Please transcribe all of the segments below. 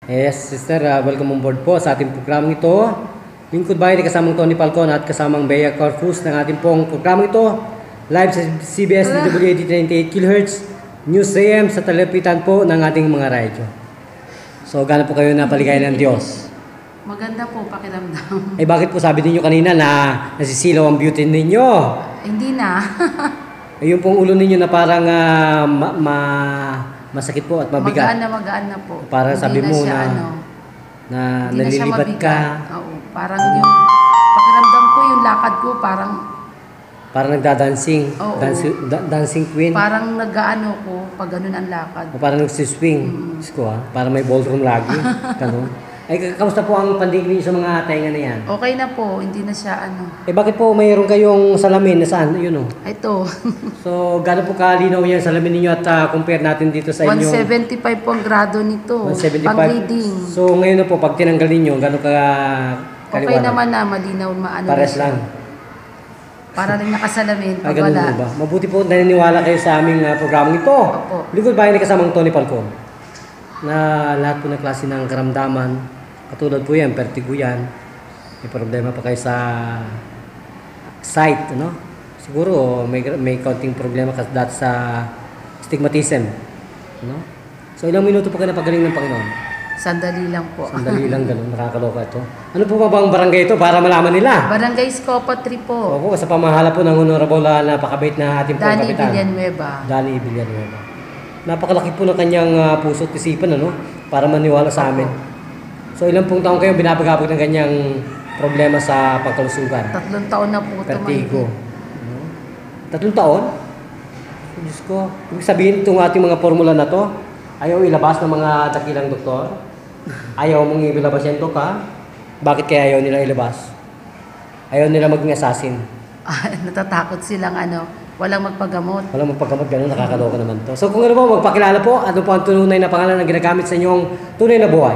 Yes, sister, welcome on board po sa ating program ito. Lingkod Bayan ni kasamang Tony Falcon at kasamang Bea Corpus ng ating pong program ito. Live sa CBS DWAD 98 kHz News AM sa talapitan po ng ating mga radyo. So, gaano po kayo napaligayan ng Diyos? Maganda po pakiramdam. Eh, bakit po sabi ninyo kanina na nasisilaw ang beauty ninyo? Hindi na. Eh, yung pong ulo ninyo na parang masakit po at mabigat. Magaan na po. Para hindi sabi na mo siya, na hindi na siya nalilibat ka. Oo, parang yung pakiramdam ko, yung lakad ko, parang nagda-dancing. Oo. Dancing queen. parang nag-aano ko pag ganun ang lakad. O parang nagsiswing. Diyos ko para may ballroom lagi. Ganun. Ay, kamusta po ang pandigin niyo sa mga tainga na yan? Okay na po, hindi na siya Eh, bakit po mayroon kayong salamin na saan? Yun o. Ito, So, gano'n po kalinaw yan salamin ninyo at compare natin dito sa inyo? 175 po ang grado nito. 175. Pag reading. So, ngayon na po, pag tinanggal ninyo, gano'n ka kaliwanag? Okay naman na, malinaw, maano. Pares na siya. lang. Para rin nakasalamin Ay, pag ganun wala. po ba? Mabuti po naniniwala kayo sa aming programang ito. Opo. Lingkod Bayan ni kasamang Tony Falcon. Na lahat po ng klase ng karamdaman, katulad po yan, vertigo yan. May problema pa kayo sa sight, ano? Siguro may kaunting problema kasi dati sa stigmatism. Ano? So ilang minuto pa kayo napagaling ng Panginoon? Sandali lang po. Sandali lang ganun, nakakaloka ito. Ano po ba bang barangay ito para malaman nila? Barangay Scopa 3 po. Opo, sa pamahala po ng Honorable napakabait na ating pong Danny kapitan. Villanueva. Danny Villanueva. Napakalaki po ng kanyang puso at isipan, ano? Para maniwala sa amin. So ilang pong taon kayo binabagabag ng kanyang problema sa pagkalusugan? 3 taon na po ito. Vertigo. 3 taon? Diyos ko. Ibig sabihin itong ating mga formula na to, ayaw ilabas ng mga dakilang doktor? Ayaw mong ilabas yan to ka? Bakit kaya ayaw nila ilabas? Ayaw nila maging assassin. Natatakot silang walang magpagamot. Walang magpagamot, gano'n, nakakaloka naman to. So kung ano po, magpakilala po, ano po ang tunay na pangalan na ginagamit sa inyong tunay na buhay?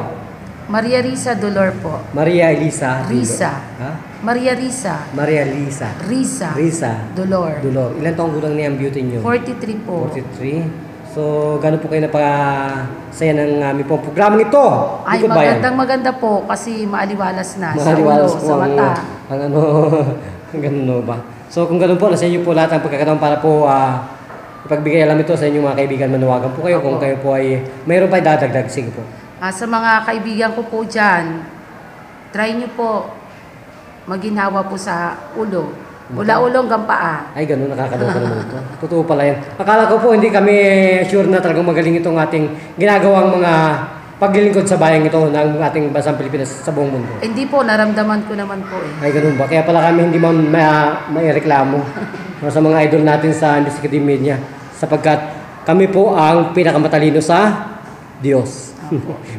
Maria Risa Dolor po. Maria Elisa. Risa. Ha? Maria Risa. Maria Lisa. Risa. Dolor. Dolor. Ilan taong gulang niya ang beauty niyo? 43 po. 43. So, gano'n po kayo napasaya ng aming pong programang ito? Ay, Lingkod Bayan. maganda po kasi maaliwalas na Maaliwalas sa po ulo, sa mata. ang ganun no ba? So, kung gano'n po, nasa inyo po lahat ang pagkakataon para po ipagbigay alam ito sa inyong mga kaibigan. Manawagan po kayo kung kayo po ay mayroon pa dadagdag. Sige po. Sa mga kaibigan ko po dyan, try nyo po maginhawa po sa ulo. Mula ulo hanggang paa. Ay, ganun, nakakaloka naman ito. Totoo pala yan. Akala ko po, hindi kami sure na talagang magaling itong ating ginagawang mga paglilingkod sa bayang ito ng ating bansang Pilipinas sa buong mundo. Hindi po, naramdaman ko naman po eh. Ay, ganun ba? Kaya pala kami hindi may reklamo sa mga idol natin sa investigative media sapagkat kami po ang pinakamatalino sa Diyos.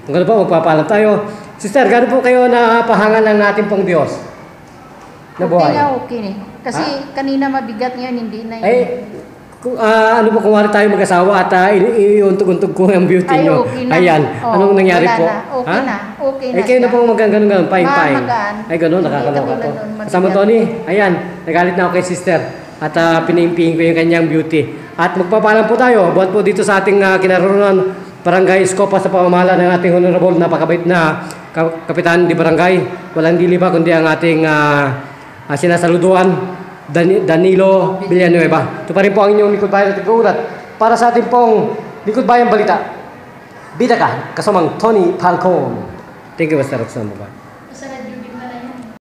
Kung gano'n po, magpapaalam tayo. Sister, gano'n po kayo na pahangan ng natin pong Diyos? Na buhay? Okay. Kasi kanina mabigat ngayon, hindi na yun. Ay, ano po kung wari tayo mag-asawa at iuntog-untog ko ang beauty Ay, nyo? okay na. Ayan, anong nangyari wala po? na. Okay na. Okay na Ay, kayo na siya. po ganun, paing-paing. Magaan. Ay, ganun, Hindi nakakaloka katulad to. nun, mabigat. Kasama Tony, ayan, nagalit na ako kay sister. At pinaimpihin ko yung kanyang beauty. At magpapaalam po tayo, buwan po dito sa ating kinaroroonan, Barangay Scopa sa pamamahala ng ating honorable, napakabait na kapitan di barangay. Walang dili ba kundi ang ating sinasaluduan, Danilo Villanueva. Ito pa rin po ang inyong Lingkod Bayan at Igurat para sa ating pong Lingkod Bayan Balita. Bida ka, kasamang Tony Falcon. Thank you, Mr. Roxanne. Bye. Sa radyo, di ba na